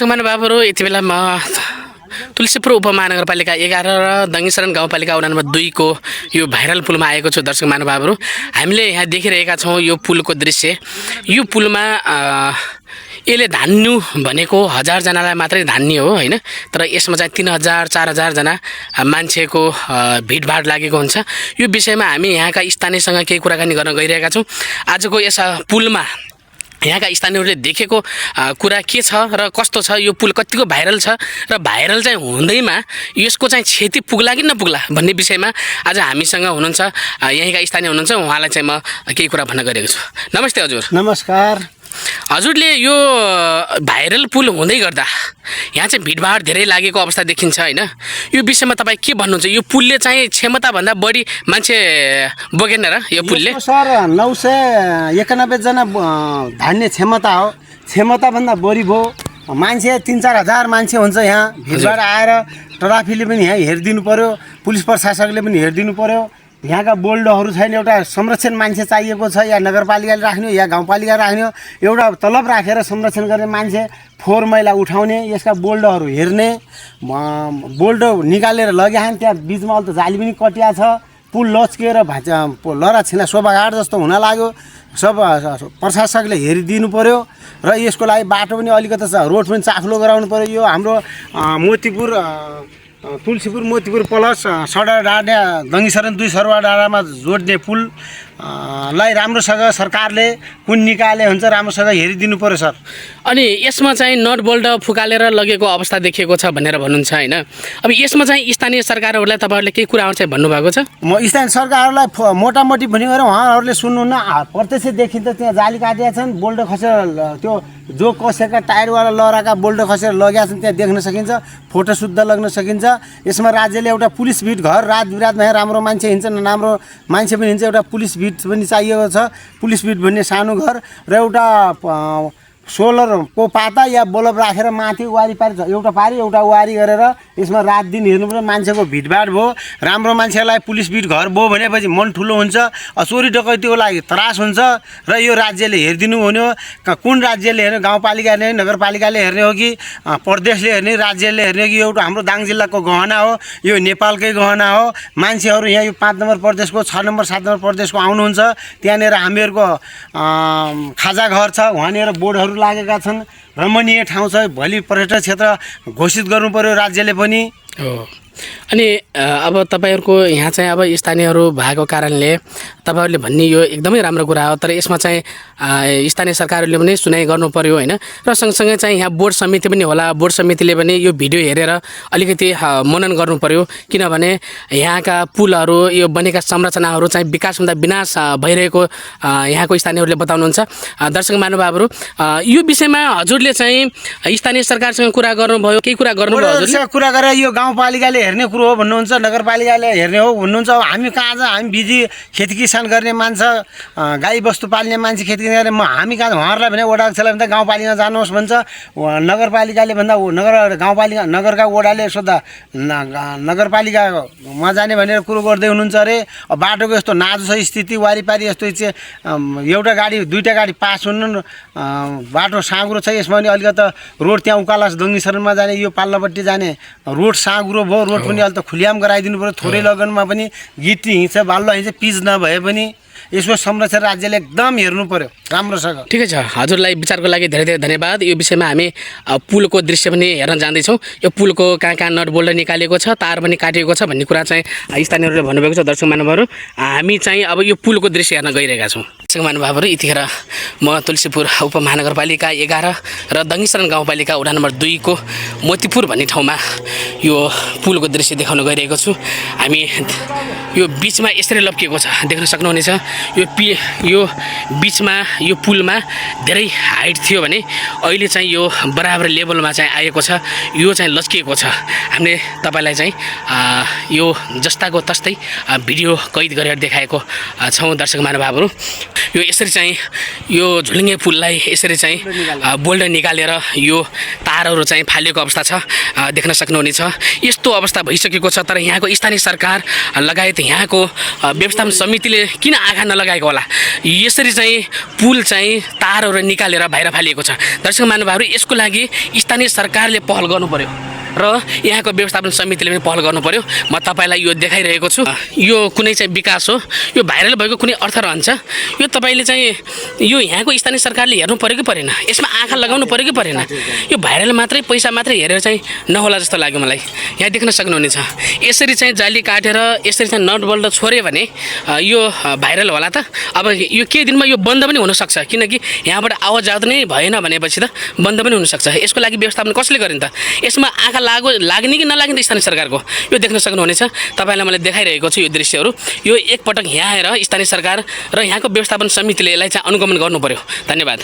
महानुभावहरू यति बेला म तुलसीपुर उपमहानगरपालिका 11 र दङ्गीशरण गाउँपालिका वडा नम्बर 2 को यो भाइरल पुलमा आएको छु। दर्शक महानुभावहरू, हामीले यहाँ देखिरहेका छौँ यो पुलको दृश्य। यो पुलमा यसले धान्नु भनेको 1000 जनालाई मात्रै धान्ने हो हैन, तर यसमा चाहिँ 3000 4000 जना मान्छेको भिडभाड लागेको हुन्छ। यो विषयमा हामी यहाँका स्थानीयसँग केही कुराकानी गर्न गइरहेका छौँ। आजको यस पुलमा यहाँका स्थानीयहरूले देखेको कुरा के छ र कस्तो छ, यो पुल कतिको भाइरल छ र भाइरल चाहिँ हुँदैमा यसको चाहिँ क्षति पुग्ला कि नपुग्ला भन्ने विषयमा आज हामीसँग हुनुहुन्छ यहीँका स्थानीय हुनुहुन्छ। उहाँलाई चाहिँ म केही कुरा भन्न गइरहेको छु। नमस्ते हजुर। नमस्कार। हजुरले यो भाइरल पुल हुँदै गर्दा यहाँ चाहिँ भिडभाड धेरै लागेको अवस्था देखिन्छ हैन, यो विषयमा तपाईँ के भन्नुहुन्छ? यो पुलले चाहिँ क्षमताभन्दा बढी मान्छे बोकेन र यो पुलले? सर 991 जना धान्ने क्षमता हो, क्षमताभन्दा बढी भयो। मान्छे 3-4 हजार मान्छे हुन्छ यहाँ। भिडभाड आएर ट्राफिकले पनि यहाँ हेरिदिनु पर्यो, पुलिस प्रशासकले पनि हेरिदिनु पर्यो। यहाँका बोल्डोहरू छैन, एउटा संरक्षण मान्छे चाहिएको छ, या नगरपालिकाले राख्ने या गाउँपालिका राख्ने, एउटा तलब राखेर संरक्षण गर्ने मान्छे, फोहोर मैला उठाउने, यसका बोल्डोहरू हेर्ने, बोल्डो निकालेर लग्याछन्। त्यहाँ बिचमा अहिले त जाली पनि कटिया छ, पुल लच्किएर लरा छिना शोभाघाट जस्तो हुन लाग्यो। सब प्रशासकले हेरिदिनु पर्यो र यसको लागि बाटो पनि अलिकति रोड पनि चाख्लो गराउनु पर्यो। यो हाम्रो तुलसीपुर मोतीपुर प्लस सडा डाँडा दङ्गीशरण 2 सरवा डाँडामा जोड्ने पुल लाई राम्रोसँग सरकारले कुन निकाले हुन्छ राम्रोसँग हेरिदिनु पर्यो सर। अनि यसमा चाहिँ नट बोल्ट फुकालेर लगेको अवस्था देखिएको छ भनेर भन्नुहुन्छ हैन? अब यसमा चाहिँ स्थानीय सरकारहरूलाई तपाईहरुले केही कुराहरु चाहिँ भन्नुभएको छ? म स्थानीय सरकारहरूलाई मोटामोटी भनि गरे उहाँहरूले सुन्नुहुन्न। प्रत्यक्ष देखिन्छ त्यहाँ जाली काटिया छन्, बोल्ट खसेर त्यो जो कसेका टायरवाला लहराका बोल्ट खसेर लगेका छन् त्यहाँ देख्न सकिन्छ, फोटो शुद्ध लग्न सकिन्छ। यसमा राज्यले एउटा पुलिस बिट घर रात बिरातमा राम्रो मान्छे हिँड्छ नराम्रो मान्छे पनि हिँड्छ, एउटा पुलिस बिट पनि चाहिएको छ। पुलिस बिट भन्ने सानो घर र एउटा सोलरको पाता या बल्ब राखेर माथि वारिपारि एउटा पारी एउटा वारी गरेर यसमा रात दिन हेर्नु पर्यो। मान्छेको भिडभाड भयो, राम्रो मान्छेलाई पुलिस बिट घर भयो भनेपछि मन ठुलो हुन्छ, चोरी डकैतीको लागि त्रास हुन्छ र यो राज्यले हेरिदिनु हुने हो। कुन राज्यले हेर्ने, गाउँपालिकाले नगरपालिकाले हेर्ने हो कि प्रदेशले हेर्ने, राज्यले हेर्ने हो कि एउटा हाम्रो दाङ जिल्लाको गहना हो, यो नेपालकै गहना हो। मान्छेहरू यहाँ यो 5 नम्बर प्रदेशको 6 नम्बर 7 नम्बर प्रदेशको आउनुहुन्छ, त्यहाँनिर हामीहरूको खाजा घर छ, वहाँनिर बोर्डहरू लागेका छन्, रमणीय ठाउँ छ। भोलि पर्यटन क्षेत्र घोषित गर्नु पर्यो राज्यले पनि। अनि अब तपाईहरुको यहाँ चाहिँ अब स्थानीयहरू भएको कारणले तपाईहरुले भन्ने यो एकदमै राम्रो कुरा हो, तर यसमा चाहिँ स्थानीय सरकारहरूले पनि सुनाइ गर्नु पर्यो हैन? र सँगसँगै चाहिँ यहाँ बोर्ड समिति पनि होला, बोर्ड समितिले पनि यो भिडियो हेरेर अलिकति मनन गर्नु पर्यो, किनभने यहाँका पुलहरू यो बनेका संरचनाहरू चाहिँ विकासभन्दा विनाश भइरहेको यहाँको स्थानीयहरूले बताउनुहुन्छ। दर्शक महानुभावहरू, यो विषयमा हजुरले चाहिँ स्थानीय सरकारसँग कुरा गर्नुभयो, केही कुरा गर्नुभयो? हजुरले कुरा गरेर यो गाउँपालिकाले हेर्ने कुरो हो भन्नुहुन्छ, नगरपालिकाले हेर्ने हो भन्नुहुन्छ। अब हामी कहाँ छ? हामी बिजी खेती किसान गर्ने मान्छे, गाई बस्तु पाल्ने मान्छे, खेती गर्ने हामी कहाँ? उहाँहरूलाई भने वडा अध्यक्षलाई भन्दा गाउँपालिका जानुहोस् भन्छ, नगरपालिकाले भन्दा गाउँपालिका नगरका वडाले सोद्धा नगरपालिकामा जाने भनेर कुरो गर्दै हुनुहुन्छ अरे। अब बाटोको यस्तो नाजु छ स्थिति, वारिपारि यस्तो एउटा गाडी दुईटा गाडी पास हुनु, बाटो साँग्रो छ। यसमा पनि अलिकति रोड त्यहाँ उकालास दङ्गीशरणमा जाने यो पाल्लापट्टि जाने रोड साँग्रो भयो, रोड पनि अहिले त खुलियाम गराइदिनु पर्यो। थोरै लगनमा पनि गिटी हिँड्छ, बाल्लो हिँड्छ, पिच नभए पनि यसको संरक्षण राज्यले एकदम हेर्नु पर्यो राम्रोसँग। ठिकै छ, हजुरलाई विचारको लागि धेरै धेरै धन्यवाद। यो विषयमा हामी पुलको दृश्य पनि हेर्न जाँदैछौँ। यो पुलको कहाँ कहाँ नट बोल्ट निकालेको छ, तार पनि काटिएको छ भन्ने कुरा चाहिँ स्थानीयहरूले भन्नुभएको छ। दर्शक महानुभावहरू, हामी चाहिँ अब यो पुलको दृश्य हेर्न गइरहेका छौँ। दर्शक महानुभावहरू, यतिखेर म तुलसीपुर उपमहानगरपालिका 11 र दङ्गीशरण गाउँपालिका वडा नम्बर 2 को मोतीपुर भन्ने ठाउँमा यो पुलको दृश्य देखाउन गइरहेको छु। हामी यो बिचमा यसरी लप्किएको छ, देख्न सक्नुहुनेछ। यो बिचमा यो पुलमा धेरै हाइट थियो भने अहिले चाहिँ यो बराबर लेभलमा चाहिँ आएको छ, यो चाहिँ लच्किएको छ। हामीले तपाईलाई चाहिँ यो जस्ताको तस्तै भिडियो कैद गरेर देखाएको छौँ। दर्शक महानुभावहरू, यो यसरी चाहिँ यो झुलिङ्गे पुललाई यसरी चाहिँ बोल्ड निकालेर यो तारहरू चाहिँ फालेको अवस्था छ, देख्न सक्नुहुनेछ। यस्तो अवस्था भइसकेको छ, तर यहाँको स्थानीय सरकार लगायत यहाँको व्यवस्थापन समितिले किन आँखा नलगाएको होला? यसरी चाहिँ पुल चाहिँ तारहरू निकालेर बाहिर फालिएको छ। दर्शक महानुभावहरू, यसको लागि स्थानीय सरकारले पहल गर्नु पर्यो र यहाँको व्यवस्थापन समितिले पनि पहल गर्नु पर्यो। म तपाईँलाई यो देखाइरहेको छु। यो कुनै चाहिँ विकास हो, यो भाइरल भएको कुनै अर्थ रहन्छ? यो तपाईँले चाहिँ यो यहाँको स्थानीय सरकारले हेर्नु पर्यो कि परेन? यसमा आँखा लगाउनु पर्यो कि परेन? यो भाइरल मात्रै पैसा मात्रै हेरेर चाहिँ नहोला जस्तो लाग्यो मलाई। यहाँ देख्न सक्नुहुनेछ, यसरी चाहिँ जाली काटेर यसरी चाहिँ नट बोल्ट छोड्यो भने यो भाइरल होला त? अब यो केही दिनमा यो बन्द पनि हुनसक्छ, किनकि यहाँबाट आवाज जात नै भएन भनेपछि त बन्द पनि हुनसक्छ। यसको लागि व्यवस्थापन कसले गर्ने त? यसमा आँखा लाग्ने कि नलाग्ने स्थानीय सरकारको? यो देख्न सक्नुहुनेछ, तपाईँलाई मैले देखाइरहेको छु यो दृश्यहरू। यो एकपटक यहाँ आएर स्थानीय सरकार र यहाँको व्यवस्थापन समितिले यसलाई चाहिँ अनुगमन गर्नु पर्यो। धन्यवाद।